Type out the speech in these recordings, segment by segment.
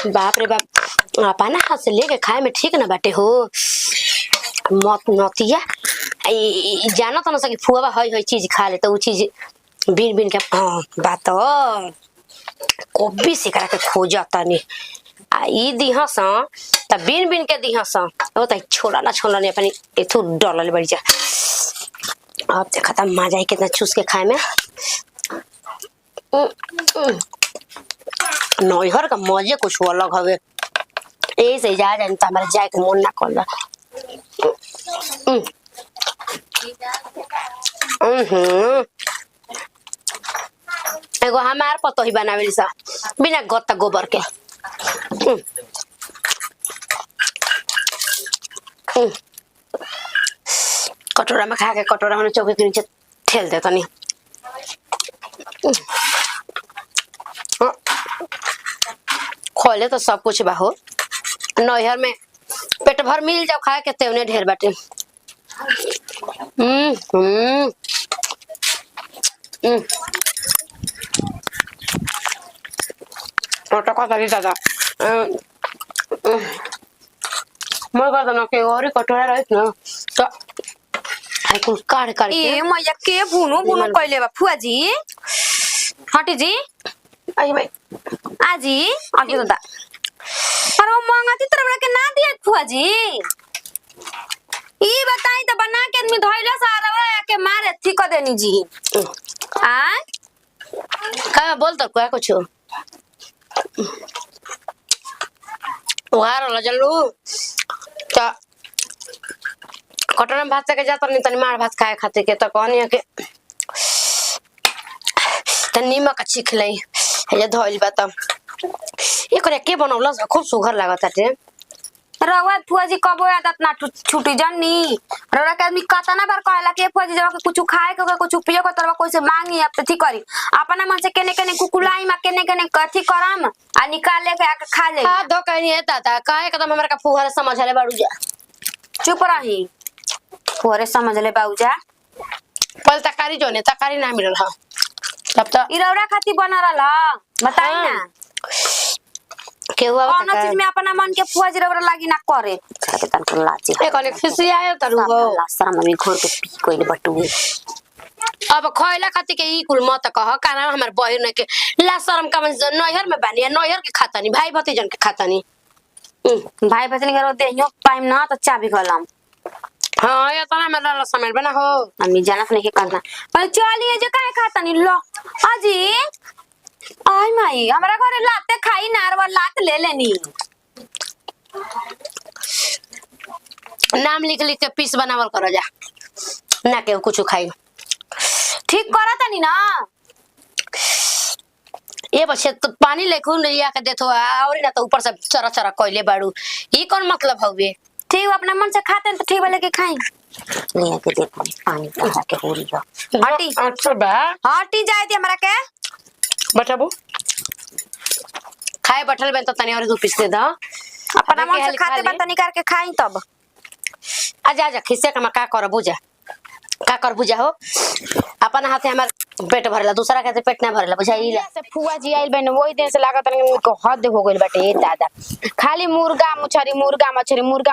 बाप रे बाप अपना हाथ से लेके खाए में ठीक ना बाटे हो मत नतिया जाना तो ना सके फुआ हई चीज खा ले तो उ चीज बिन बिन के बात कोबी से करा के खोजता नहीं आ ई दिहस त बिन बिन के दिहस ओ त छोड़ा ना नहीं अपनी एथु डलल बड़ी जा अब देखा था मजा कितना चूस के खाए में नैहर का मजे कुछ अलग हवे ए से जा जान त हमारे जाए के मन ना करला एगो हमार पतो ही बनावेली सा बिना गत्ता गोबर के कटोरा में खा के कटोरा में चौके के नीचे ठेल देता नहीं खोले तो सब कुछ बाहो नैहर में पेट भर मिल जाओ खाए के तेवने ढेर बाटे टका तरी दादा मैं कहता ना कि और कटोरा रहित ना तो आई कुल काट काट ए मैया के भुनु भुनु कइले बा फुआ जी हटी जी आई भाई आजी आके दादा पर वो मांगती तरह के ना दिए फुआ जी ई बताई त बना के आदमी धइला सारा के मारे थी क देनी जी आ का बोल तो क्या कुछ वार ला जल्लू त कटोरा में भात के जाता नहीं तनी मार भात खाए खाते के तो कहनी के तनी नीमक छिख लई हे धइल बा त ये करे के बनौला खूब सुघर लागत है रवा फुआ जी कबो आदत ना छुटी जन्नी रवा के आदमी कतना बार कहला के फुआ जी जब कुछ खाए के कुछ पियो के तरवा कोई से मांगी अब ठीक करी अपना मन से केने केने कुकुलाई में केने केने कथी करम आ निकाल ले के आके खा ले हां दो कहनी है ताता काहे कदम हमरा का फुहारे समझ ले बाड़ू जा चुप रही फुहारे समझ ले बाऊजा पल तकारी जोने तकारी ना मिलल हां तब तो ई रौरा खाती बना रहला बताई ना के हुआ कौन चीज में अपना मन के फुआ जी रौरा लागी ना करे के तन को लाजी ए कने खिसी आयो तरू हो लासरा में घोर के पी कोइले बटुए अब खइला खाती के ई कुल मत कह काना हमर बहिन के ला शरम का नैहर में बानी नैहर के खाता नहीं भाई भतीजन के खाता नहीं भाई भतीजन के रो देहियो पाइम ना तो चाबी गलम हां ये तना में ला समय बना हो अम्मी जानत नहीं के करना पर चलिए जे काहे खाता नहीं लो अजी आई माई हमरा घरे लाते खाई नारवा लात ले लेनी नाम लिख लिख के पीस बनावल करो जा ना के कुछ खाई ठीक करत नहीं ना ये बच्चे तो पानी लेखू नहीं आके देथो और ना तो ऊपर से चरा चरा कोइले बाड़ू ई कौन मतलब हवे ठीक अपना मन से खाते तो ठीक वाले के खाई ले के देखो पानी पा के पूरी जा हटी अच्छा बा हटी जाए दी हमरा के बटाबू खाए बैठल बन तो तनी और दो पीस दे दा अपना मन से खाते बा तनी करके खाई तब आजा आजा खिसे का का कर बुझा का कर बुझा हो अपन हाथे हमार पेट भरला दूसरा के पेट ना भरला बुझाइला से फुआ जी आइल बन वही दिन से लागत को हद हो गइल बाटे ए दादा खाली मुर्गा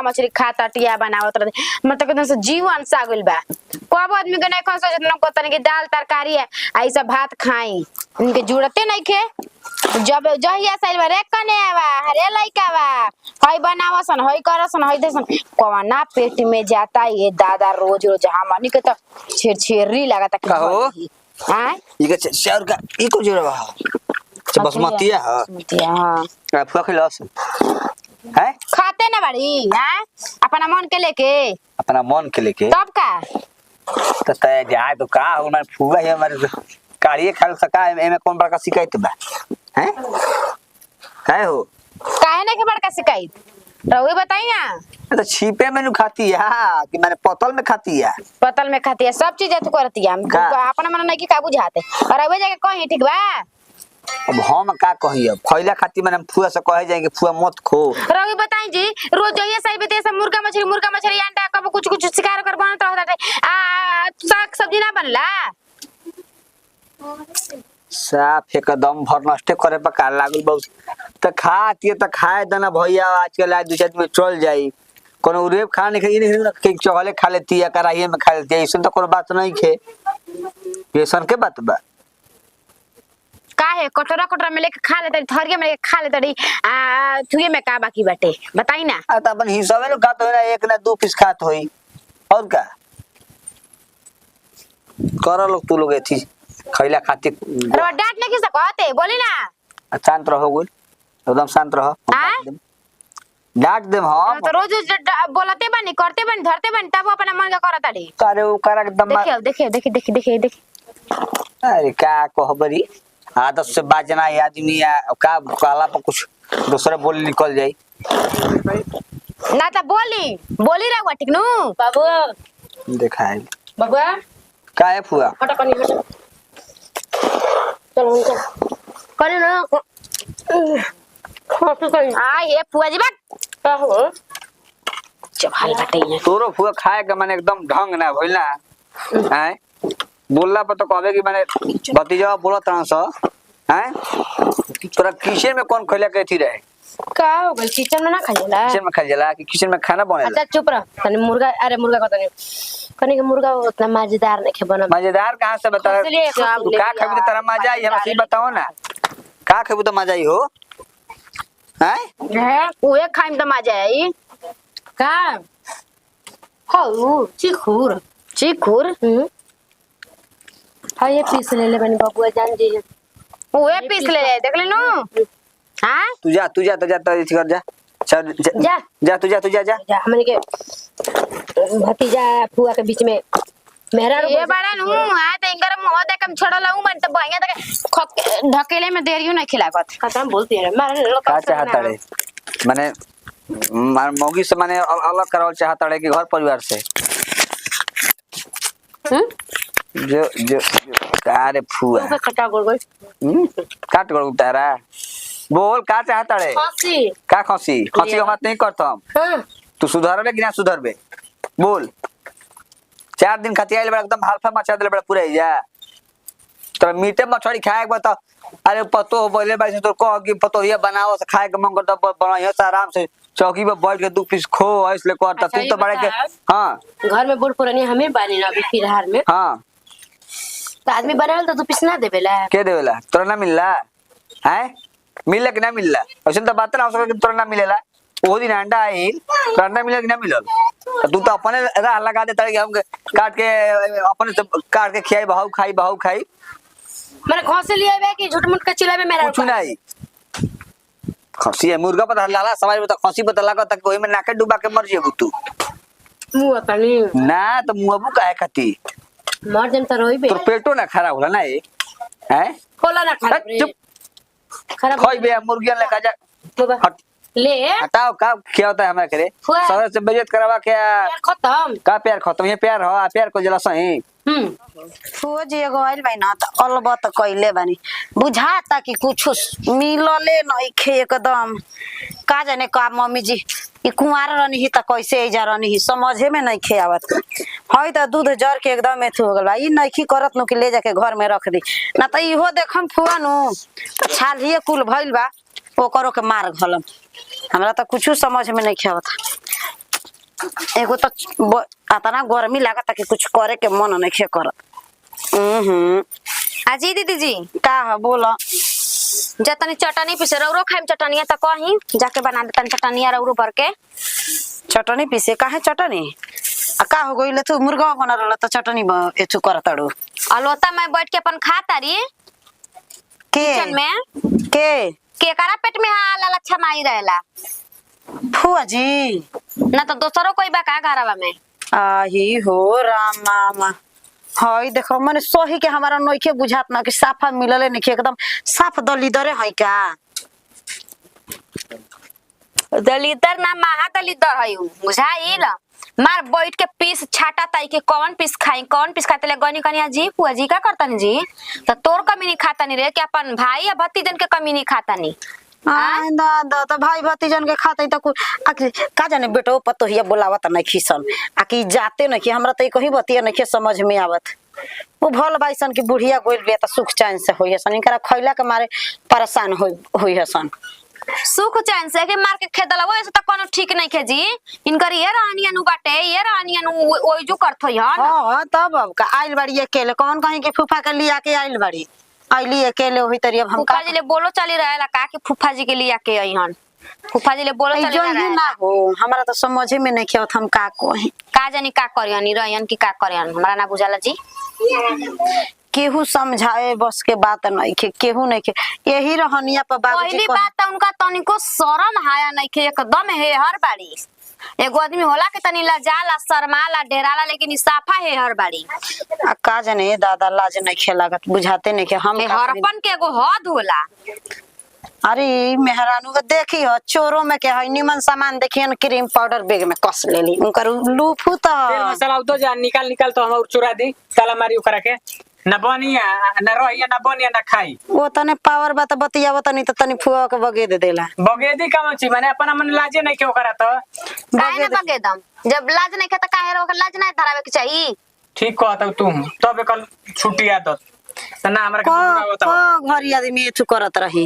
मछली खाता टिया बनावत रहे मतलब एकदम से जीवन सा गइल बा कब आदमी के नहीं खा सोचत न को तनी के दाल तरकारी है आई सब भात खाई इनके जरूरते नहीं खे जब जहिया साइल रे कने आवा हरे लइका बा हई बनावसन हई करसन हई देसन कोना पेट में जाता ये दादा रोज रोज हमनी के तो छेरछेरी लागत कहो हां इके चाउर का इको जोरवा से बासमती है हां फुआ खिलास है खाते ना बड़ी हां अपना मन के लेके अपना मन के लेके तब का तो तय जाए तो का हो हमारे फुआ है हमारे कारिए खा सका एमे कौन बड़का शिकायत बा हैं काहे हो काहे ना के बड़का शिकायत रहुए बताई ना तो छिपे में खाती है कि मैंने पतल में खाती है पतल में खाती है सब चीज तू करती है अपना मन नहीं की का बुझाते और अबे जाके कहीं ठीक बा अब हम का कही अब खइला खाती मैंने फुआ से कहे जाएंगे फुआ मत खो रहुए बताई जी रोज ये सही बेते सब मुर्गा मछली अंडा कब कुछ कुछ शिकार कर बनत रहता आ साग सब्जी ना बनला साफ एकदम भर नष्टे करे पर कार लागल बहुत त खाती त खाए दना भैया आजकल आज दू चार दिन में चल जाई कोनो रेप खा नहीं खाई नहीं के चहले खा लेती या कराही में खा लेती ऐसन तो कोनो बात नहीं खे ये सन के बात बा काहे कटोरा कटोरा में लेके खा लेते थरिया में लेके खा लेते थुए में का बाकी बाटे बताई ना। आ त अपन हिसाबे न खात होई ना एक ना दो पीस खात होई और का कर लोग तू लोग एथी खैला खाती अरे डांट नहीं सकते बोली ना। शांत रहो गुल एकदम शांत रहो डांट देम हम तो रोज बोलते बनी करते बनी धरते बनी तब अपना मन का करत अड़ी अरे वो कर एकदम देखिए अरे का कहबरी आदत से बाजना है आदमी या का कहला पर कुछ दूसरा बोल निकल जाई ना तो बोली रहुआ ठीक नु बाबू देखा है बाबूआ का है फुआ हटा कनी हटा चलो चल कनी ना खाती कनी आ ये फुआ जी बात का हो चबाल बटे तोरो फुआ खाए के माने एकदम ढंग ना भइल ना हैं बोलला पर तो कहबे कि माने भतीजा बोलत तरह से हैं तोरा किचन में कौन खैला के थी रहे का हो गइल किचन में ना खाइला किचन में खा जाला कि किचन में खाना बनेला अच्छा चुप रह कनी मुर्गा अरे मुर्गा कहता नहीं कनी के मुर्गा उतना मजेदार नहीं खे बना मजेदार कहां से बता इसलिए तू का खाबी तो तेरा मजा आई हमरा सही बताओ ना का खाबू तो मजा आई हो हैं है ओए खाइम त मजा आई का हो चिखुर हाँ ये पीस ले बनी बाबूआ जान जी ओए पीस ले देख ले नु हां तू जा कर जा चल जा। जा तू जा हमने के भतीजा फुआ के बीच में मेहरा ये बड़ा नु आ त इंगर मुंह देख हम छोड़ला हूं मन त भैया तक ढकेले में देरियो नहीं खिलागत खत्म बोलती है मारे का चाहता रे माने मौगी से माने अलग करावल चाहता रे कि घर परिवार से जो का रे फुआ कटा गोल गोल काट गड़ तारा बोल का चाहता रे खांसी का खसी हम बात नहीं करता हम हां तू सुधरबे कि ना सुधरबे बोल 4 दिन खाती आइल बड़ा एकदम हालफा मचा देले बड़ा पूरा जा तो मीटे मछली खाए के बता अरे पतो हो बोले भाई तो कह कि पतो ये बनाओ से खाए के मन करता बनाइयो से आराम से चौकी पे बैठ के 2 पीस खो इसलिए करता तू तो बड़े के हां घर में बूढ़ पुरानी हमें बानी ना अभी फिलहाल में हां तो आदमी बनावल तो तू पिसना देवेला के देवेला तोरा ना मिलला हैं मिलला कि ना मिलला ऐसे तो बात ना हो सके कि तोरा ना मिलेला वो दिन अंडा आइल तो अंडा मिलल कि ना मिलल तू तो अपने राह लगा देता कि हम काट के अपने से काट के खियाई बहाऊ खाई मैंने खौसे लिया है कि झूठ मूठ के चिल्ला में मेरा कुछ नहीं खसी है मुर्गा पता लाला सवाल बता खसी पता लगा तक कोई में नाके डुबा के मर जेबू तू मुंह तनी ना तो मुंहबू काहे खाती मर जन तो रोई बे तो पेटो ना खराब होला ना ये हैं होला ना खराब रे चुप खराब खोई बे मुर्गिया ले जा बाबा हट ले हटाओ का क्या होता है हमारे करे हुआ। सर से बेइज्जत करवा क्या यार खत्म का प्यार खत्म ये प्यार हो प्यार को जला सही फुओ जी एगो आइल बाई ना त अलबत कइले बानी बुझाता कि कुछ मिलले नहीं खे एकदम का जाने का मम्मी जी ई कुंवार रहनी ही त कैसे एजा रहनी ही समझे में नहीं खे आवत हई त दूध जर के एकदम एथु हो गल बा ई नइखी करत नु कि ले जाके घर में रख दी ना त इहो देखम फुआ नु त छालिए कुल भइल बा ओकरो के मार घलम हमरा त कुछ समझ में नहीं खे आवत एगो त आतना गर्मी लागत कि कुछ करे के मन नहीं खे करत अजी दीदी जी का है बोला जतनी चटनी पीसे रौरो खाइम चटनिया त कहीं जाके बना देतन चटनिया रौरो भर के चटनी पीसे काहे चटनी आ का हो गइले तू मुर्गा बना रहल त चटनी एथु करतड़ू अलोता में बैठ के अपन खाता री के किचन में के करा पेट में हाल अच्छा माई रहेला फुआ जी ना तो दोसरो कोई बा का घरवा में आही हो राम मामा हई देखो माने सही के हमारा नइखे बुझात ना कि साफा मिलले नहीं एकदम साफ दलिदरे हई का दलिदर ना महा दलिदर हई बुझाइल मार बैठ के पीस छाटा ताई के कौन पीस खाते ले गनी कनिया जी पुआ जी का करतन जी तो तोर कमी नहीं खाता नहीं रे कि अपन भाई या भतीजन के कमी नहीं खाता नहीं दादा तो भाई भतीजन के खाते त आखिर का जाने बेटो पतोहिया बोलावत नहीं खिसन आ कि जाते नहीं कि हमरा त कहीं बतिया नहीं समझ में आवत वो भल बाइसन की बुढ़िया गोइल बिया त सुख चैन से होई हसन इनकरा खइला के मारे परेशान होई हसन। सुख चैन से के मार के खेदला वो ऐसे त कोनो ठीक नहीं खे जी। इनकर ये रानिया नु बाटे ये रानिया नु ओइ जो करथो हन। हां तब अब का आइल बाड़ी अकेले कौन कहीं के फूफा के लिया के आइल बाड़ी आइली अकेले होई तरी अब हम फूफा जी ले बोलो चली रहेला का कि फूफा जी के लिया के आई हन। फूफा जी ले बोलो चली जो ही रहेला ना हो हमरा तो समझे में नहीं खेत हम का कही का जानी का करियन रहियन की का करियन हमरा ना बुझाला जी। केहू समझाए बस के बात नहीं के केहू नहीं के यही रहनिया पर बाबूजी पहली बात त उनका तनिको शरम हाया नहीं के एकदम है हर बाड़ी। एगो आदमी होला के तनी लजाला शर्माला डेराला लेकिन ई साफा है हर बाड़ी। का जाने दादा लाज नहीं खेलागत बुझाते नहीं के हम का हरपन के एगो हद होला। अरे मेहरानू के देखी हो चोरों में के है निमन सामान देखियन क्रीम पाउडर बैग में कस लेली उनकर लूफू त तेल मसाला तो जा निकाल तो हम चुरा दी ताला मारी ओकरा के ना बनिया ना रहिया ना बनिया ना खाई वो तने पावर बात बतियाव तनी त तनी फुआ के बगे दे देला बगेदी काम छी माने अपन मन लाजे नहीं के ओकरा तो काहे ना बगेदम जब लाज नहीं के त काहे रो लाज नहीं धरावे के चाहिए। ठीक कहत तू तब कल छुट्टी आदत त ना हमरा के बुरा होता को घरी आदमी एथु करत रही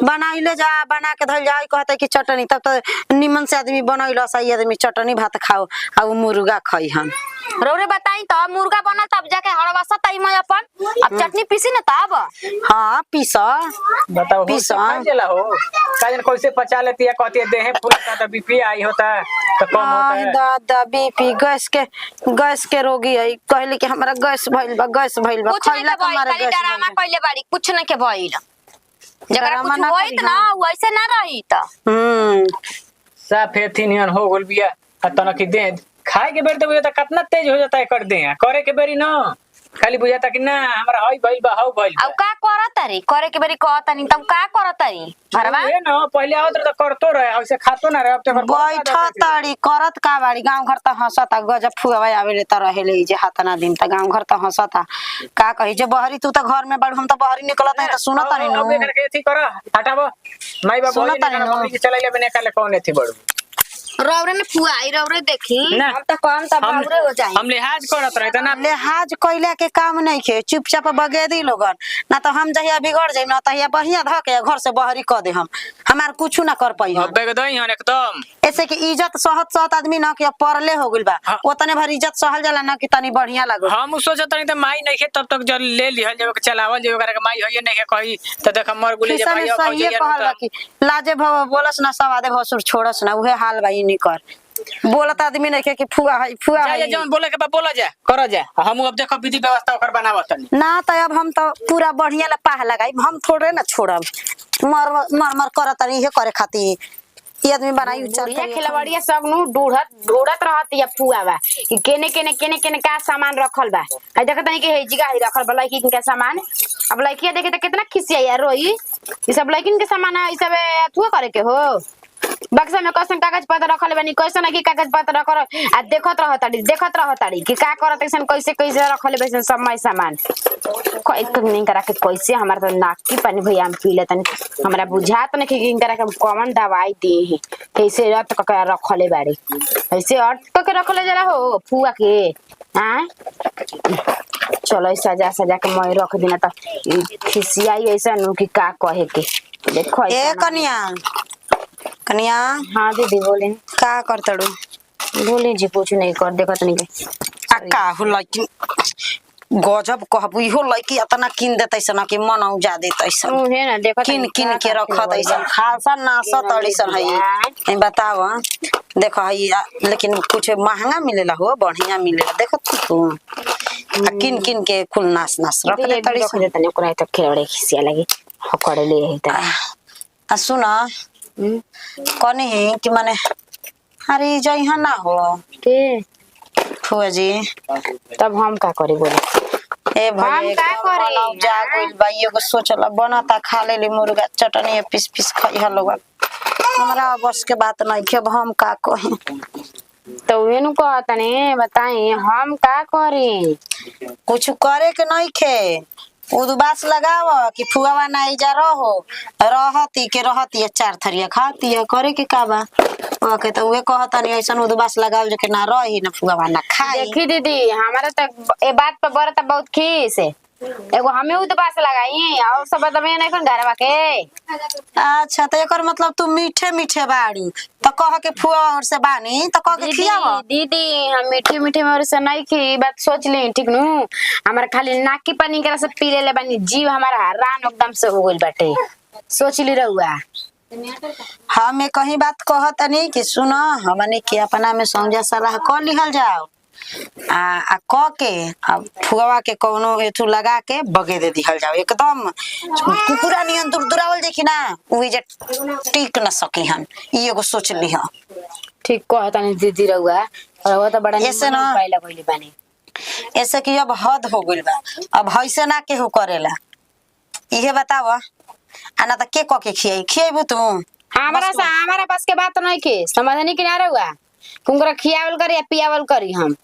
बनाइले जा बना के धल जाई कहते कि चटनी तब तो निमन से आदमी बनैला सही आदमी चटनी भात खाओ आ मुर्गा खाई हम रौरे बताई तो मुर्गा बनल तब जाके हड़वासा तई में अपन अब चटनी पीसी न तब। हां पीस बताओ पीस चला हो काजन कैसे पचा लेती है कहती है देहे फूलता तो बीपी आई होता तो कम होता है दादा बीपी गैस के रोगी है कहली कि हमरा गैस भइल बा कुछ नहीं खइला के भइल खाली डरामा कइले बाड़ी कुछ नहीं के भइल जकरा कुछ होइत ना वैसे ना रही त साफे थिनियन हो गेल बिया आ तनकी दे खाए के बेर तो कितना तेज हो जाता है कर दे करे के बेरी ना खाली बुझाता कि ना हमरा हई भइल बा हौ भइल अब का करतारी करे के बेरी कहतानी तब का करतारी भरवा ए ना पहले आवत तो करतो रहे ऐसे खातो ना रहे अब तो बैठा ताड़ी करत का बाड़ी गांव घर त हंसता गजब फुआवा आवेले त रहेले जे हातना दिन त गांव घर त हंसता का कही जे बहरी तू त घर में बड़ हम त बहरी निकलत है त सुनत नहीं नो अब करके थी कर हटाबो माई बाबू सुनत नहीं नो चलाइले बने काले कौन थी बड़ू रौरे ने फुआ आई रौरे देखी ना। हम त कम त बाउरे हो जाई हम लिहाज करत रहे ना लिहाज कइला के काम नहीं खे चुपचाप बगेदी लोगन ना तो हम जहिया बिगड़ जाइम ना तहिया बढ़िया ध के घर से बहरी क दे हम हमार कुछ ना कर पाई हम अब बेगदई हन एकदम ऐसे कि इज्जत सहत आदमी ना कि परले हो गइल बा ओतने भर इज्जत सहल जाला ना कि तनी बढ़िया लागो हम सोचत नहीं त माई नहीं के तब तक जल ले लिहल जब चलावल जब करे माई होइए नहीं के कही त देख मर गुले जे भाई सही कहल बा कि लाजे भव बोलस ना सवादे भसुर छोड़स ना उहे हाल बा नहीं कर बोलत आदमी नहीं के कि फुआ है जौन बोले के बा बोला जा कर जा हम अब देखो विधि व्यवस्था ओकर बनावत नहीं ना त अब हम तो पूरा बढ़िया ला पाह लगाई हम थोड़े ना छोड़ब मर करत रही है करे खातिर ये आदमी बनाई बढ़िया खिलवड़िया सब नु ढूढ़त रहत या फुआवा कि केने का सामान रखल बा आई देखत नहीं कि हे जगह ही रखल बा लड़की के सामान अब लड़किया देखे त कितना खिसिया यार रोई ई सब लड़किन के सामान है ई सब तू करे के हो बक्सा में कैसन कागज पत्र रखल बानी कैसन की कागज पत्र रखल आ देखत रहताड़ी कि का करत ऐसन कैसे रखल बैसन सब माई सामान नहीं करा के कैसे हमार तो नाक की पानी भैया हम पी लेतन हमरा बुझात नहीं कि करा के कौन दवाई दे है कैसे रट के रखले बाड़ी ऐसे अट के रखले जरा हो फुआ के हां चलो सजा के मैं रख देना त खिसियाई ऐसा नु कि का कहे के देखो ए कन्या हाँ दीदी बोले का करतड़ू बोले जी कुछ नहीं कर देखत नहीं के का हो लड़की गजब कहबू इहो लड़की इतना किन देतै सन कि मन औजा देतै सन है ना देखत किन के रखत ऐसन खालसा नासत अड़ीसन है बताव देखो है लेकिन कुछ महंगा मिलेला हो बढ़िया मिलेला देखत तू किन के कुल नास रख दे तड़ी रख देतने ओकरा त खेलड़े खिसिया लगी हकड़े ले है आ सुना कनी है कि माने अरे जइहा ना हो के फुआ जी तब हम का करे बोले ए भाई हम का करी? जा गइल भाई एगो सोचला बनाता खा लेली मुर्गा चटनी पीस खाई लोग हमरा बस के बात नहीं के हम का कही तो वेनु कहतने बताई हम का करी कुछ करे के नहीं खे उदबास लगाव कि फुआवा नहीं जा रहती 4 थरिया खाती है करे के का बा फुआ के तो उहे कहतनी ऐसन उदबास लगाव जो के ना रही ना फुआ ना खाई। देखी दीदी हमारा तो ए बात पर बरत बहुत खीस है। एगो हमें उदबास लगाई और सब बदमे नहीं कौन घरवा के। अच्छा तो एकर मतलब तू मीठे मीठे बाड़ी तो कह के फुआ और से बानी तो कह के खियावा। दीदी हम मीठे मीठे में और से नहीं की बात सोच ली ठीक नु। हमारा खाली नाक की पानी करा से पी ले बानी जीव हमारा हैरान एकदम से हो गइल बाटे। सोच ली रहुआ हमें कहीं बात कहतनी कि सुनो हमने के अपना में समझा सलाह कर लिहल जाओ आ क के अब फुआ के कोनो एथु लगा के बगे दे दिहल जाओ एकदम कुकुरा नियन दुरावल देखी ना उही जे टिक न सकी हन ई एगो सोच लिह। ठीक कहता नहीं दीदी रहुआ रहुआ तो बड़ा ऐसे ना पहले कहली बानी ऐसे कि अब हद हो गइल बा अब ऐसे ना केहू करेला इहे बताव आना त के क के खियाइबू तू। हमारा पास के बात नहीं के समझनी कि ना रहुआ कुंगरा खियावल करी या पियावल करी हम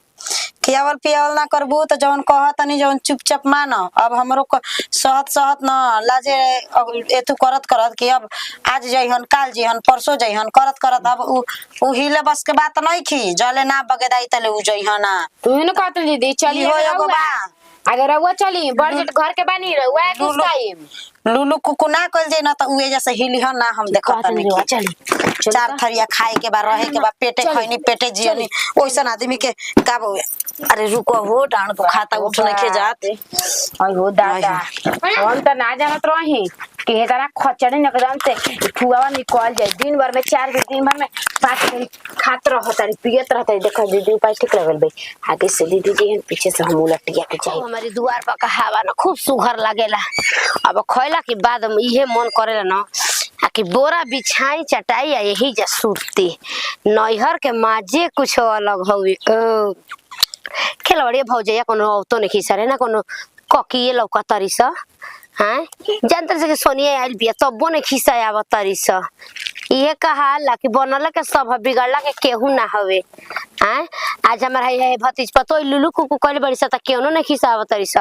खियावल पियावल ना करबू तो जौन कहतनी जौन चुपचाप मान अब हमरो सहत न लाजे एथु करत करत कि अब आज जइहन काल जइहन परसों जइहन करत करत अब उ हिले बस के बात नहीं खी जले ना बगेदाई तले उ जइहन ना तू न कहत दीदी चली हो एगो बा अगर रहुआ चली बजट घर के बानी रहुआ कुछ टाइम लुलु कुकु ना कल जे ना त उहे जैसे हिलिहन ना हम देखतनी चली चार थरिया खाए के बा रहे के बा पेटे खैनी पेटे जियनी ओइसन आदमी के का अरे रुको हो डांड को खाता उठ नहीं के जात आई हो दादा हम त ना जानत रही कि हे तना खचड़े एकदम से फुआवा निकल जाए दिन भर में 4 दिन भर में 5 दिन खात रहत रे पियत रहत देखा दीदी उपाय ठीक लगल बे आगे से दीदी जी पीछे से हम उलटिया के चाहिए हमारी दुआर पर का हवा ना खूब सुघर लागेला अब खैला के बाद हम इहे मन करेला ना कि बोरा बिछाई चटाई आ यही जा सूतती नैहर के माजे कुछ अलग हवे खेलवड़िया भौजैया कोनो औतो नहीं खिसरे ना कोनो ककिए लौका तरीस हैं जानते से कि सोनिया आइल बिया तब्बो नहीं खिसा आवत तरीस ये कहा ला कि बनल के सब बिगड़ला के केहू ना हवे हैं आज हमर है भतीज पतो लुलु कुकु कइल बड़ी स त केहू नहीं खिसा आवत तरीस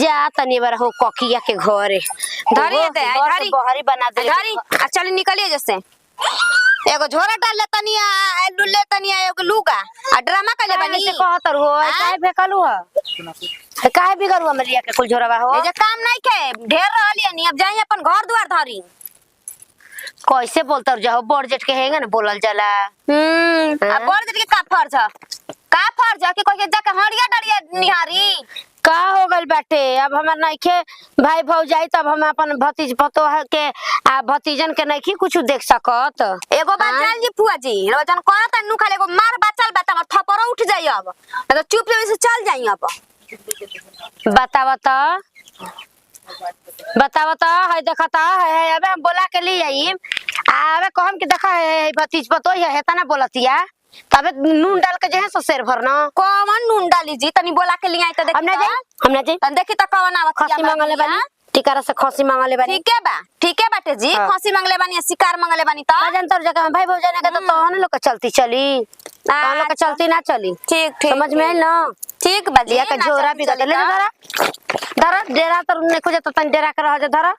जा तनी बार हो ककिया के घरे धरी दे धरी बहरी बना दे धरी आ चली निकलिए जैसे एगो झोरा डाल ले तनिया लुल्ले तनिया एगो लुगा आ ड्रामा कइले बानी से कहतर हो काहे फेकलू ह काहे बिगड़ू हमरिया के कुल झोरवा हो ए जे काम नहीं के ढेर रहलिए नी अब जाई अपन घर दुआर धरी कैसे बोलतर जाओ बड़ जेठ के हेंगे ना बोलल जाला आ बड़ देर के का फर्ज कि कोई के जाके हड़िया डड़िया निहारी का हो गइल बाटे अब हमर नइखे भाई भौजाई तब हम अपन भतीज पतो के आ भतीजन के नइखे कुछ देख सकत एगो बात जान जी फुआ जी रोजन करत नु खाली एगो मार बचल बता हमर थपरो उठ जाई अब तो चुप से चल जाई अब बतावा त है देखता है अबे हम बोला के लिए आई अबे कहम कि देखा है भतीज पतो है हेता ना बोलतिया तबे नून डाल के जे है सो शेर भरना कौन नून डाली जी तनी बोला के लिए आई त देखी हमने जे तन देखी त कवन आवा खसी मांगले बानी टिकारा से खसी मांगले बानी ठीक है बाटे जी खसी मांगले बानी शिकार मांगले बानी त जन तोर जगह भाई भौजाई ने के तो तोहन लोग के चलती चली तोहन लोग के चलती ना चली ठीक समझ में आइल ना ठीक बलिया के झोरा भी गले धरा धरा डेरा तर ने खोजे तो तन डेरा के रह जा धरा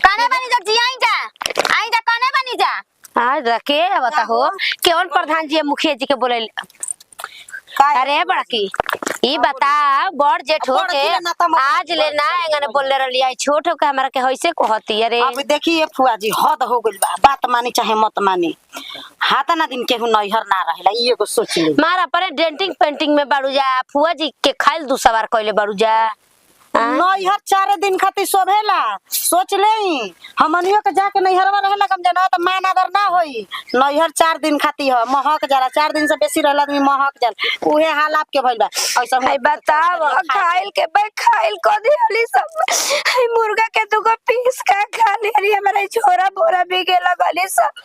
काने बानी जा जी आई जा काने बानी जा आज रखे बता हो केवन प्रधान जी मुखिया जी के बोले अरे बड़की ई बता बड़ जेठ हो के आज ले ना एंगने बोलले रहलिया छोट हो के हमरा के होइसे कहती अरे अब देखिए फुआ जी हद हो गइल बा बात मानी चाहे मत मानी हाथ ना दिन केहू नैहर ना रहेला ई एगो सोच ले मारा पर डेंटिंग पेंटिंग में बाड़ू जा फुआ जी के खाइल दू सवार कइले बाड़ू जा नैहर 4 दिन खातिर शोभेला सोच ले हमनियो के जाके नैहरवा रहेला कम जना त मान आदर ना होई नैहर 4 दिन खातिर ह महक जाला 4 दिन से बेसी रहला आदमी महक जाल उहे हाल आपके भइल बा ऐसा है बताओ खाइल के बे खाइल को दिहली सब है मुर्गा के दुगो पीस का खा लेरी हमारे छोरा बोरा भी के लगली सब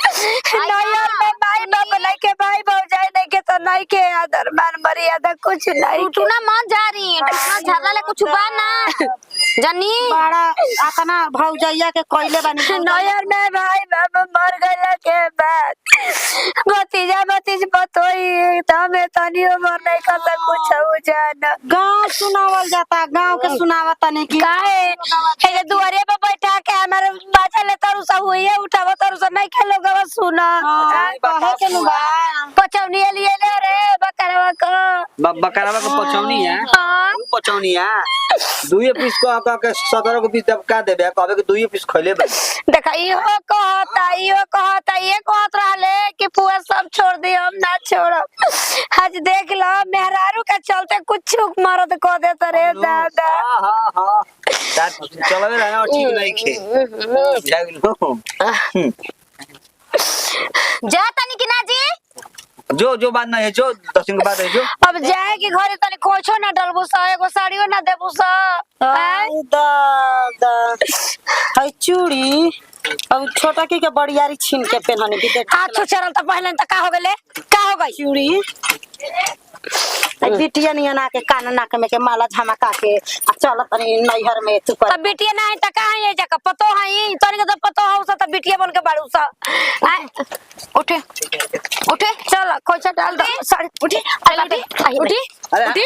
नैहर में भाई बाप नहीं के भाई भौजाई नहीं के तो नहीं के आदर मान मर्यादा कुछ नहीं तू ना मन जा रही ना झरला ले कुछ बा ना जनी बड़ा अपना भौजैया के कइले बानी नैहर में भाई बाप मर गइला के बाद भतीजा भतीज बतोई तमे तनियो मर नहीं कर कुछ हो जाना गाँव सुनावल जाता, गाँव के सुनावा तने की काहे हे दुआरे पे बैठा के हमारे बाजा ले तारू सब हुई उठावा तारू सब नहीं खेलो गवा सुना कहे के नु बा पचौनी लिए ले रे बकरवा को बकरावा को पचौनी है, हां पचौनी है। दुई पीस को आपका के 17 को पीस तब का देबे, कहबे कि दुई पीस खइले बा। देखा इहो कहता ये कहत रहले कि पुआ सब छोड़ दी, हम ना छोड़ब। आज देख लो मेहरारू के चलते कुछ मरद को देता रे दादा। हां चलवे रहना ठीक नहीं खे जागिल जा तनी कि ना जी जो बात नहीं है, जो 10 दिन के बाद है जो। अब जाए कि घरे तनी कोछो ना डलबू सा, एगो साड़ियो ना देबू सा। आई दादा हई चूड़ी अब छोटा की के बड़ियारी छीन के पहनने की देख हाथ तो चरल त पहले त का हो गेले, का हो गई चूड़ी बिटिया निया ना के कान नाक में के माला झमका के आ चल तनी नैहर में तू कर तब बिटिया नहीं त कहां ये जाके पतो हई तनी के तो पतो हो सा त बिटिया बन के बाड़ू सा। उठे उठे चल कोचा डाल दे साड़ी उठी उठी उठी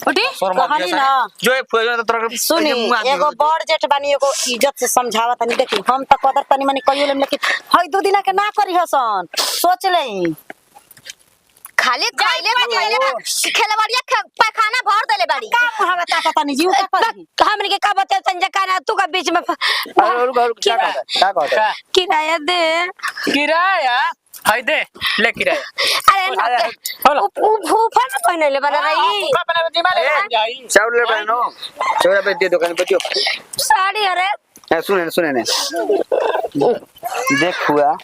उठी कहानी ना जो फुआ तो तोरा सुनी एगो बड़ जेठ बानी एगो इज्जत से समझावा तनी देखी हम त कदर तनी मनी कहियो लेम लेकिन हई 2 दिन के ना करी हसन सोच लेई खाली खाइले खेलवाड़िया पैखाना भर देले बाड़ी का मुहावा ताका तनी जीव का करी हमनी के का बते संजय काना तू का बीच में क्या कहता किराया दे किराया हाय दे ले किराया। अरे ना होला उ फूफा न कहने ले बना रही का बना दिमाग में जाई चावल ले बनो चोरा पे दे दुकान पे दियो। साड़ी अरे सुने ने देख हुआ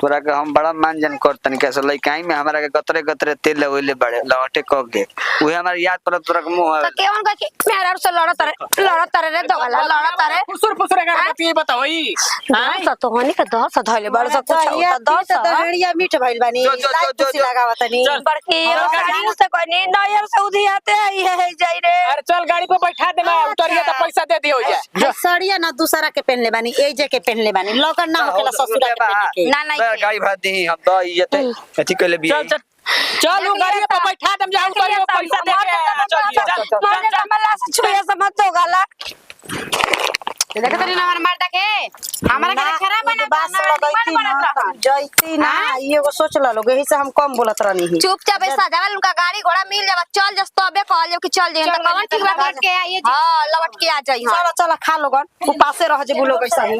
तोरा के हम बड़ा मान जान करतन कैसे लइकाई में हमरा के गतरे गतरे तेल लगोले बड़े लवटे क के उहे हमरा याद पर तोरा के मुंह तो केवन का कि मेरा से लड़त रे दगला लड़त रे फुसुर का बतिए बताओई हां तो तो होनी के 10 धइले बड़ सब कुछ होता 10 दहड़िया मीठ भइल बानी लाई खुशी लगावा तनी बड़की गाड़ी से कोनी नयर से उधी आते है जाई रे। अरे चल गाड़ी पे बैठा दे, मैं उतरिया तो पैसा दे दियो जा। सड़िया ना दूसरा के पहनले बानी एजे के पहनले बानी लगन ना होकेला ससुरा के पहने के ना नहीं गाड़ी भाड़ा दी हम तो ये अथी कइले भी चल चल गाड़ी पे बैठा दम जा उतरिया पैसा दे के चल माने कमला से छुया से मत हो गला देख तनी ना हमार मर्दा के हमरा के खराब बना बास लगैती ना जैती ना एगो सोच ल लोग एही से हम कम बोलत रहनी चुपचाप ऐसा जावल उनका गाड़ी घोड़ा मिल जावा चल जस तबे कहल कि चल जे त कवन ठीक लौट के आइए हां लौट के आ जाई हां चलो चलो खा लोगन उपासे रह जे बुलो कैसा ही